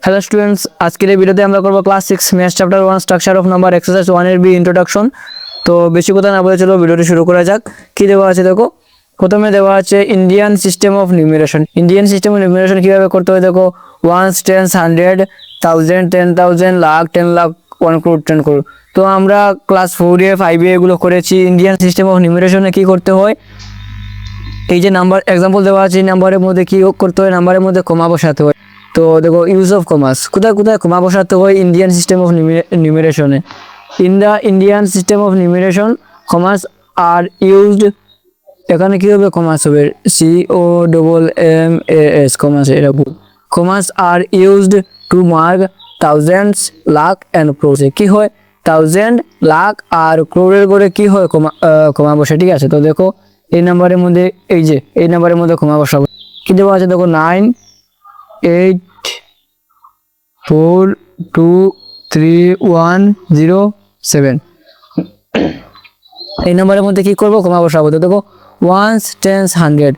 Hello students, আজকের এই ভিডিওতে আমরা করব class 6 maths chapter 1 structure of number exercise 1 এর বি ইন্ট্রোডাকশন। তো বেশি কথা না বলে চলো ভিডিওটি শুরু করা যাক। কি দেওয়া আছে দেখো, প্রথমে দেওয়া আছে Indian system of numeration. Indian system of numeration কিভাবে করতে হয় দেখো, 1 10 100 1000 10,000 লাখ 10 লাখ 1 crore 10 crore। তো আমরা ক্লাস 4 এ 5 এ এগুলো করেছি। ইন্ডিয়ান সিস্টেম অফ নিউমারেশনে কি করতে হয়, এই যে নাম্বার এক্সাম্পল দেওয়া আছে, এই নাম্বারের মধ্যে কি করতে হয়, নাম্বারের মধ্যে কমা বসাতে হয়। তো দেখো ইউজ অফ কমাস, কোথায় কোথায় কমা বসাতে হয় ইন্ডিয়ান সিস্টেম অফ নিউমারেশনে। In the Indian system of numeration commas are used, এখানে কি হবে কমাস হবে COMMAS কমাস, এটা ভুল। Commas are used to mark thousands lakh and crore. কি হয় থাউজেন্ড লাখ আর ক্রোরের করে কি হয় কমা বসে, ঠিক আছে। তো দেখো এই নাম্বারের মধ্যে, এই যে এই নাম্বারের মধ্যে কমা বসাবো। কি দেবো আছে দেখো 9 8 4 2 3 1 0 7। এই নাম্বারের মধ্যে কি করবো কমা বসাবো। তো দেখো 1s 10s 100,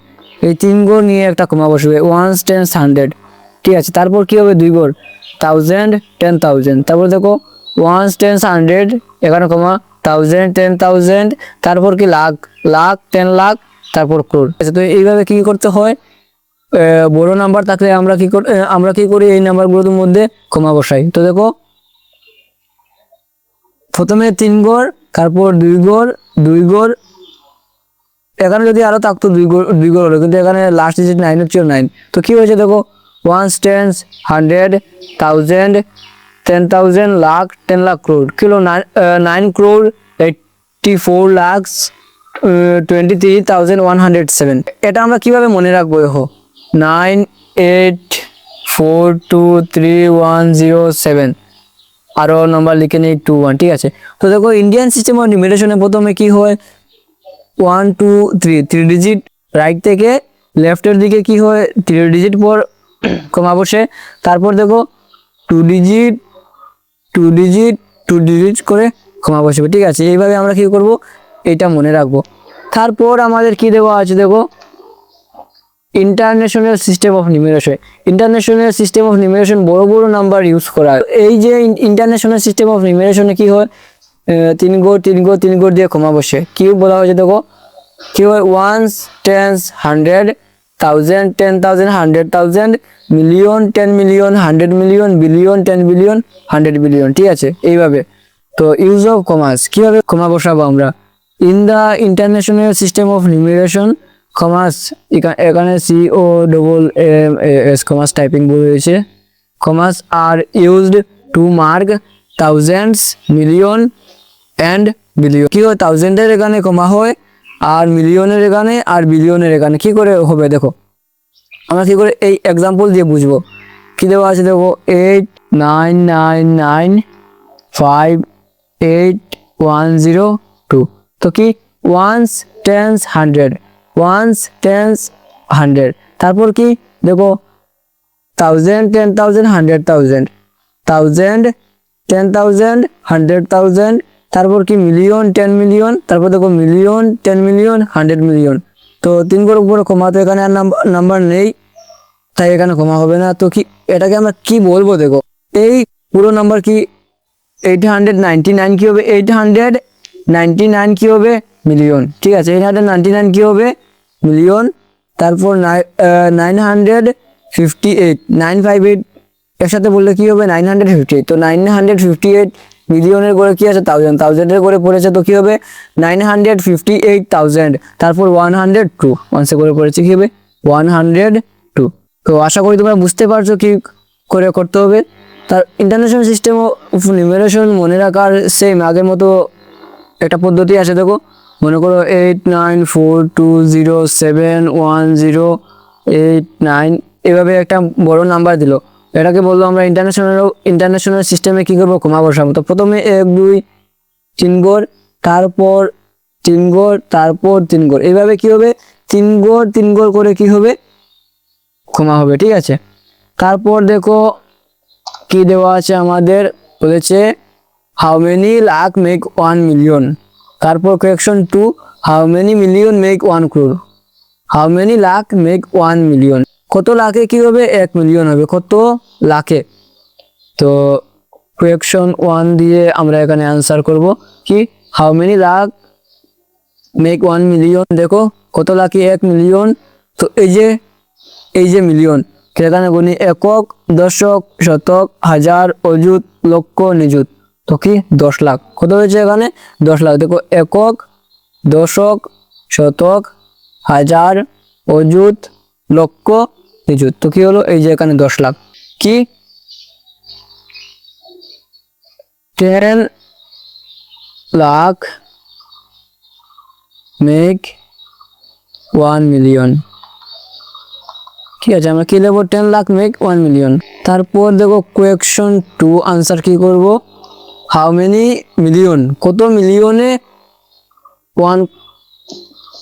এই 3 ঘর নিয়ে একটা কমা বসবে 1s 10s 100, ঠিক আছে। তারপর কি হবে 2 ঘর 1000 10,000, তারপর দেখো 1s 10s 100, এখানে কমা 1000 10,000, তারপর কি লাখ লাখ 10 লাখ, তারপর ক্রোর। তো এইভাবে কি করতে হয়, বড় নাম্বার থাকলে আমরা কি করি এই নাম্বারগুলোর মধ্যে কমা বসাই। তো দেখো প্রথমে 3 ঘর, তারপর 2 ঘর 2 ঘর, এখানে যদি আরো থাকতো 2 ঘর হলো, কিন্তু এখানে লাস্ট ডিজিট 9 হচ্ছে 9। তো কি হয়েছে দেখো 1s 10s 100 1000 10,000 lakh 10 lakh crore, kilo 9 crore 84 lakhs 23,107। এটা আমরা কিভাবে মনে রাখবো, দেখো 9 8 4 2 3 1 0 7, আরো নাম্বার লিখে নেই 2 1, ঠিক আছে। তো দেখো ইন্ডিয়ান সিস্টেম অফ নিউমারেশনে প্রথমে কি হয় 1 2 3 ডিজিট, রাইট থেকে লেফটের দিকে কি হয় 3 ডিজিট পর কমা বসে, তারপর দেখো 2 ডিজিট 2 ডিজিট 2 ডিজিট করে কমা বসবে, ঠিক আছে। এইভাবে আমরা কি করব এটা মনে রাখবো। তারপর আমাদের কি দেওয়া আছে দেখো international system of numeration. International system of numeration বড় বড় নাম্বার ইউজ করা। এই যে ইন্টারন্যাশনাল সিস্টেম অফ নিউমারেশনে কি হয় 3 ঘর 3 ঘর 3 ঘর দিয়ে কমা বসে, কি বলা হয়েছে দেখো কি হয় 1s 10s 100 1000 10,000 100,000 million 10 million 100 million billion 10 billion 100 billion, ঠিক আছে। এইভাবে তো ইউজ অফ কমাস, কিভাবে কমা বসাবো আমরা in the international system of numeration commas, এখানে COMMAS কমাস টাইপিং বলেছে। Commas are used to mark thousands million and billion. কি হয় থাউজেন্ডের এখানে কমা হয়, আর মিলিয়নের এখানে আর বিলিয়নের এখানে কি করে হবে দেখো, আমরা কি করে এই এক্সাম্পল দিয়ে বুঝবো। কি দেওয়া আছে দেখো 8 9 9 9 5 8 1 0 2। তো কি 1s 10s 100 1s 10s 100, তারপর কি দেখো 1000 10,000 100,000 1000 10,000 100,000, তারপর কি মিলিয়ন 10 মিলিয়ন, তারপর দেখো মিলিয়ন 10 মিলিয়ন 100 মিলিয়ন। তো 3 ঘর উপরে কমা, তো এখানে আর নাম্বার নেই, তাই এখানে কমা হবে না। তো কি এটাকে আমরা কি বলবো দেখো, এই পুরো নাম্বার কি 899 কি হবে 899 কি হবে মিলিয়ন, ঠিক আছে। 899 কি হবে মিলিয়ন, তারপর 958 958 একসাথে বললে কি হবে 958। তো 958 মিলিয়নের করে কি আছে থাউজেন্ডের করে পড়েছে, তো কি হবে 958,000, তারপর 102 ওয়ান্সে করে পড়েছে, কি হবে 102। তো আশা করি তোমরা বুঝতে পারছো কি করে করতে হবে। তার ইন্টারন্যাশনাল সিস্টেম অফ নিউমারেশন মনে রাখার সেম আগের মতো একটা পদ্ধতি আছে দেখো, মনে করো 8 9 4 2 0 7 1 0 8 9, এভাবে একটা বড় নাম্বার দিল, এটাকে বললো আমরা ইন্টারন্যাশনাল সিস্টেমে কি করবো কমা বসাবো। তো প্রথমে 1 2 3 ঘর, তারপর 3 ঘর, তারপর 3 ঘর, এইভাবে কি হবে 3 ঘর 3 ঘর করে কি হবে কমা হবে, ঠিক আছে। তারপর দেখো কি দেওয়া আছে আমাদের, বলেছে how many lakh make 1 million, তারপর question 2 how many million make 1 crore, how many lakh make 1 million, কত লাখে কি হবে 1 মিলিয়ন হবে, কত লাখে তো কোয়েকশন 1 দিয়ে আমরা এখানে অ্যান্সার করব কি how many lakh make 1 million. দেখো কত লাখই 1 মিলিয়ন। তো এই যে মিলিয়ন এখানে গুনি একক, দশক, শতক, হাজার, অযুত, লক্ষ, নিযুত। তো কি 10 লাখ। কত হয়েছে এখানে 10 লাখ। দেখো একক, দশক, শতক, হাজার, অযুত, লক্ষ, নিযুত। তো কি হলো এই যে এখানে 10 লাখ। কি 10 লাখ মেক 1 মিলিয়ন। ঠিক আছে, আমরা কি লিখবো 10 লাখ মেক 1 মিলিয়ন। তারপর দেখো কোয়েকশন 2 আনসার কি করব হাউ মেনি মিলিয়ন, কত মিলিয়নে 1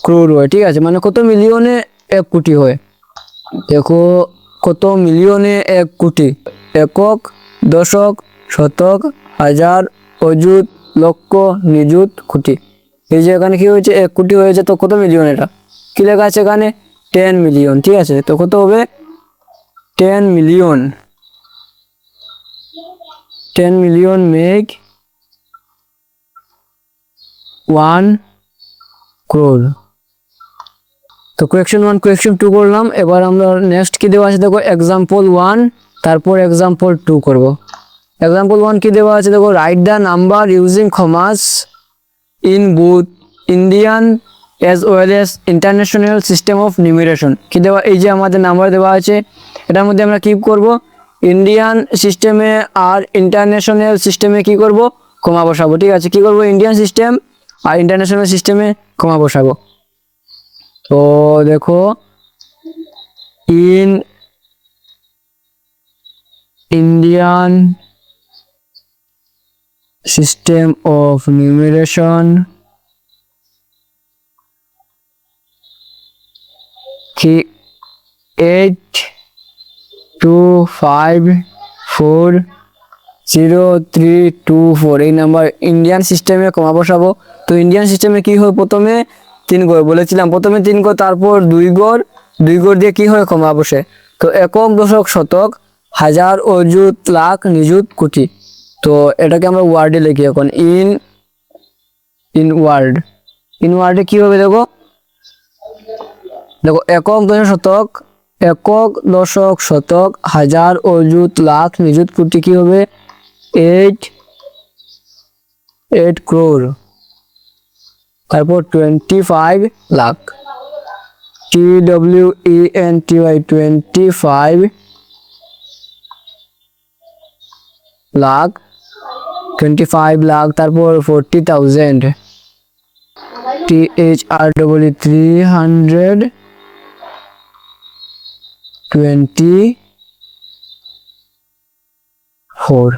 ক্রোর হয়। ঠিক আছে, মানে কত মিলিয়নে 1 কোটি হয়। দেখো কত মিলিয়নে 1 কোটি, একক, দশক, শতক, হাজার, অযুত, লক্ষ, নিযুত, কোটি। এই যে এখানে কি হয়েছে 1 কোটি হয়েছে। তো কত মিলিয়ন, এটা কি লেখা আছে এখানে 10 মিলিয়ন। ঠিক আছে, তো কত হবে 10 মিলিয়ন। 10 million make 1 crore. তো কোয়েকশন 1 কোয়েকশন 2 করলাম। এবার আমরা নেক্সট কি দেওয়া আছে দেখো এক্সাম্পল 1, তারপর এক্সাম্পল 2 করব। এক্সাম্পল 1 কি দেওয়া আছে দেখো write the number using commas in both Indian as well as international system of numeration। কি দেওয়া এই যে আমাদের নাম্বার দেওয়া আছে, এটার মধ্যে আমরা কি করব ইন্ডিয়ান সিস্টেমে আর ইন্টারন্যাশনাল সিস্টেমে কি করব কমা বসাবো। ঠিক আছে, কি করব ইন্ডিয়ান সিস্টেম আর ইন্টারন্যাশনাল সিস্টেমে কমা বসাবো। তো দেখো ইন ইন্ডিয়ান সিস্টেম অফ নিউমেরেশন কি 8 2 5 4 0 3 2 4 এই নাম্বার ইন্ডিয়ান সিস্টেমে কমা বসাবো। তো ইন্ডিয়ান সিস্টেমে কি হয় প্রথমে 3 ঘর বলেছিলাম, প্রথমে 3 ঘর, তারপর 2 ঘর, 2 ঘর দিয়ে কি হয় কমা বসে। তো একক, দশক, শতক, হাজার, অযুত, লাখ, নিযুত, কোটি। তো এটাকে আমরা ওয়ার্ডে লিখি এখন ইন ওয়ার্ডে কি হবে দেখো একক, দশক, শতক, একক, দশক, শতক, হাজার, অযুত, লাখ, নিযুত, কোটি কি হবে 8 ক্রোর। তারপর 25 লাখ TWENTY 25 লাখ 25 লাখ। তারপর 40,000 THREE 324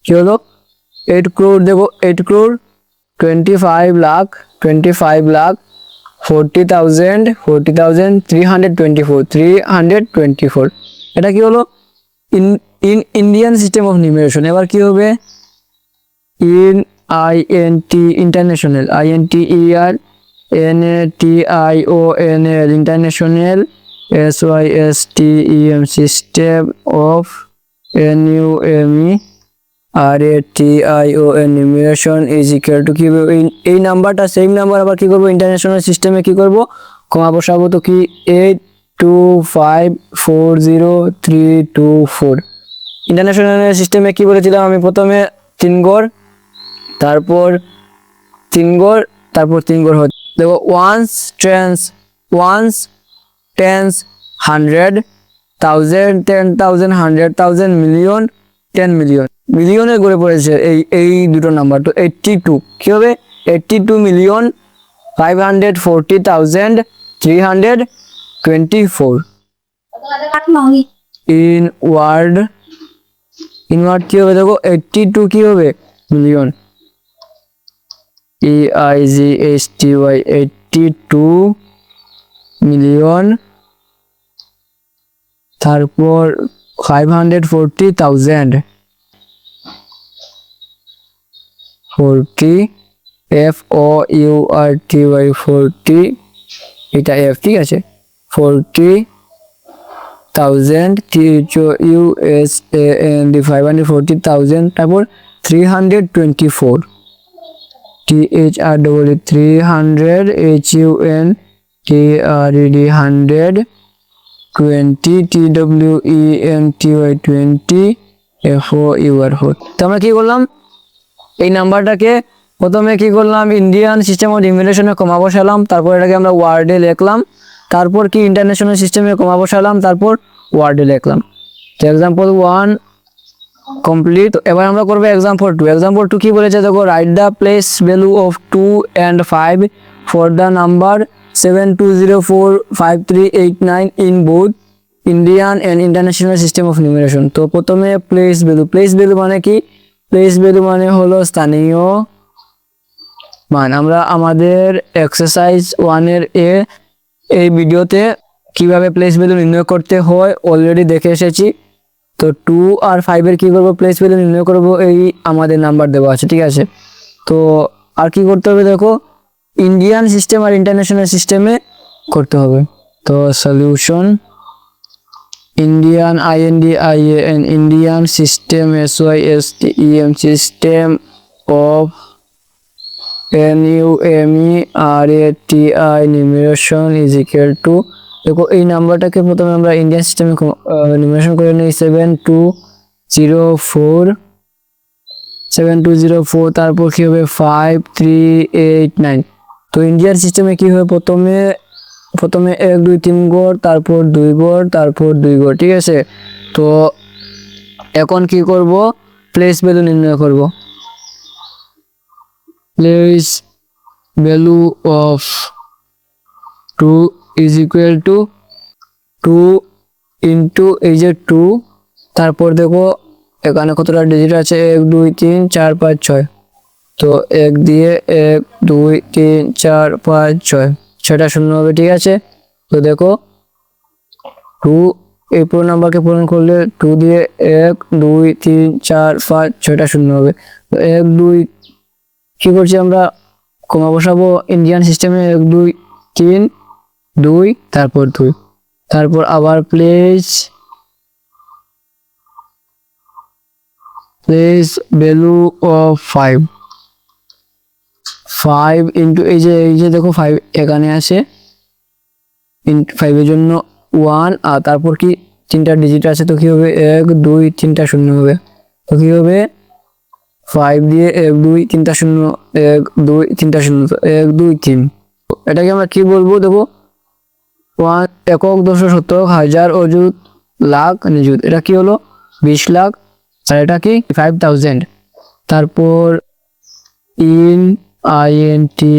কি হলো 8 crore। দেখো 8 crore 25 লাখ 40,000 324 এটা কি হলো ইন্ডিয়ান সিস্টেম অফ নিউমেরেশন। এবার কি হবে international INTERNATIONL international SYSTEM system of NUMERATION numeration is equal to কি হবে এই নাম্বারটা সেম নাম্বার আবার কি করব ইন্টারন্যাশনাল সিস্টেমে কি করব কমা বসাবো। তো কি 82540,324 ইন্টারন্যাশনাল সিস্টেমে কি বলেছিলাম আমি প্রথমে 3 ঘর, তারপর 3 ঘর, তারপর 3 ঘর হচ্ছে দেখো ওয়ান্স টেন্স 100 1000 10,000 100,000 মিলিয়ন 10 মিলিয়ন মিলিয়নে গড়ে পড়েছে এই দুটো নাম্বার। তো 82 কি হবে 82,540,324 ইন ওয়ার্ড কি হবে দেখো 82 কি হবে মিলিয়ন EIGHTY 82 মিলিয়ন। তারপর 540,000 40 FOURTY 40 এটা F ঠিক আছে থাউজেন্ড USAND 540,000 তারপর 324 THREE 300 HUNTRED 100 20 TWENTY 20 FOUR 4। তো আমরা কি করলাম, এই নাম্বারটাকে প্রথমে কি করলাম, ইন্ডিয়ান সিস্টেম অফ নিউমারেশনে কমা বসালাম, তারপর এটাকে আমরা ওয়ার্ডে লিখলাম, তারপর কি ইন্টারন্যাশনাল সিস্টেমে কমা বসালাম, তারপর ওয়ার্ডে লিখলাম। তো এক্সাম্পল 1 কমপ্লিট। এবার আমরা করবো এক্সাম্পল 2। এক্সাম্পল 2 কি বলেছে দেখো, write the place value of 2 and 5 for the number 72045389 in both Indian and international system of numeration. তো প্রথমে প্লেস ভ্যালু মানে কি, প্লেস ভ্যালু মানে হলো স্থানীয় মান। আমরা আমাদের এক্সারসাইজ 1 এর এই ভিডিওতে কিভাবে প্লেস ভ্যালু নির্ণয় করতে হয় অলরেডি দেখে এসেছি। তো 2 আর 5 এর কি করবো, প্লেস ভ্যালু নির্ণয় করবো, এই আমাদের নাম্বার দেওয়া আছে, ঠিক আছে। তো আর কি করতে হবে দেখো, ইন্ডিয়ান সিস্টেম আর ইন্টারন্যাশনাল সিস্টেমে করতে হবে। তো solution Indian INDIAN Indian system SYSTEM system of NUMERATI numeration is equal to, দেখো এই নাম্বারটাকে প্রথমে আমরা ইন্ডিয়ান সিস্টেমে নিউমারেশন করে নিই 7204, তারপর কি হবে 5389। তো ইন্ডিয়ান সিস্টেমে কি হবে, প্রথমে 1 2 3 গড়, তারপর 2 গড়, তারপর 2 গড়, ঠিক আছে। তো এখন কি করব, প্লেস ভ্যালু নির্ণয় করব। Place value of 2 is equal to 2 into এই যে 2, তারপর দেখো এখানে কতটা ডিজিট আছে 1 2 3 4 5 6। তো 1 দিয়ে 1 2 3 4 5 6, 6টা শূন্য হবে, ঠিক আছে। তো দেখো 2 এই পুরো নাম্বারকে পূরণ করলে 2 দিয়ে 1 2 3 4 5 6টা শূন্য হবে। তো 1 2 কি করছি আমরা, কমা বসাবো ইন্ডিয়ান সিস্টেমে 1 2 3 2, তারপর 2, তারপর আবার প্লেস ভ্যালু অফ 5 ইন্টু এই যে দেখো 5 এখানে আসে, 5 এর জন্য 1, আর তারপর কি 3টা ডিজিট আছে, তো কি হবে 1 2 3টা শূন্য হবে। তো কি হবে 5 দিয়ে 1 2 3টা শূন্য, 1 2 3টা শূন্য, 1 2 3। এটাকে আমরা কি বলবো দেখো, 1 একক দশক শতক হাজার অযুত লাখ নিযুত, এটা কি হলো 20 লাখ, আর এটা কি 5000। তারপর INTERNATI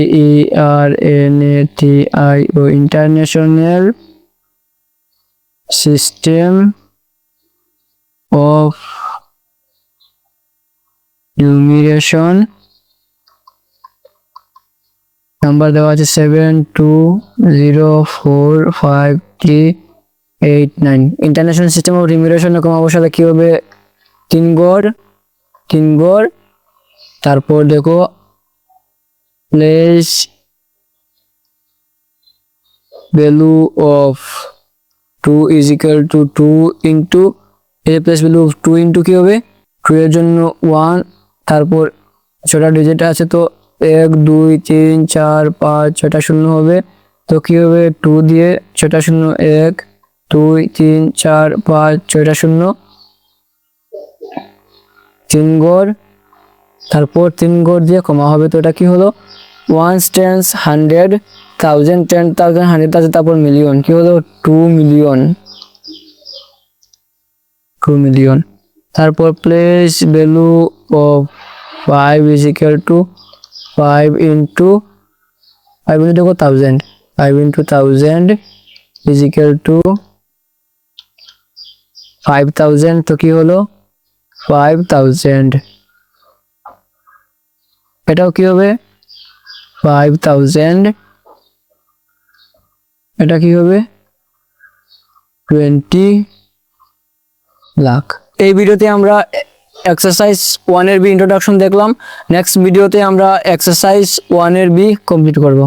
ও international system of numeration number দেওয়া আছে 72045389। ইন্টারন্যাশনাল সিস্টেম অফ নিউমারেশনে কমা বসালে কি হবে 3 গড়, তারপর দেখো place value of 2 is equal to 2 into এই প্লেস ভ্যালু অফ 2 ইন্টু কি হবে 2 এর জন্য 1, তারপর 6টা ডিজিট আছে, তো 1 2 3 4 5 6টা শূন্য হবে। তো কি হবে 2 দিয়ে 6টা শূন্য 1 2 3 4 5 6টা শূন্য, 3 গড়, তারপর 3 গড় দিয়ে কমা হবে। তো এটা কি হলো 1 10 100 1000 10,000 100,000, তারপর মিলিয়ন, কি হলো 2 মিলিয়ন। তারপর place value of 5 is equal two 5 into দেখো 1000, 5 ইন্টু 1000 ইজ ইকুয়াল টু 5000। তো কি হলো 5000, এটাও কি হবে 5000, এটা কি হবে 20 লাখ। এই ভিডিওতে আমরা এক্সারসাইজ 1 এর বি ইন্ট্রোডাকশন দেখলাম। নেক্সট ভিডিওতে আমরা এক্সারসাইজ 1 এর বি কমপ্লিট করব।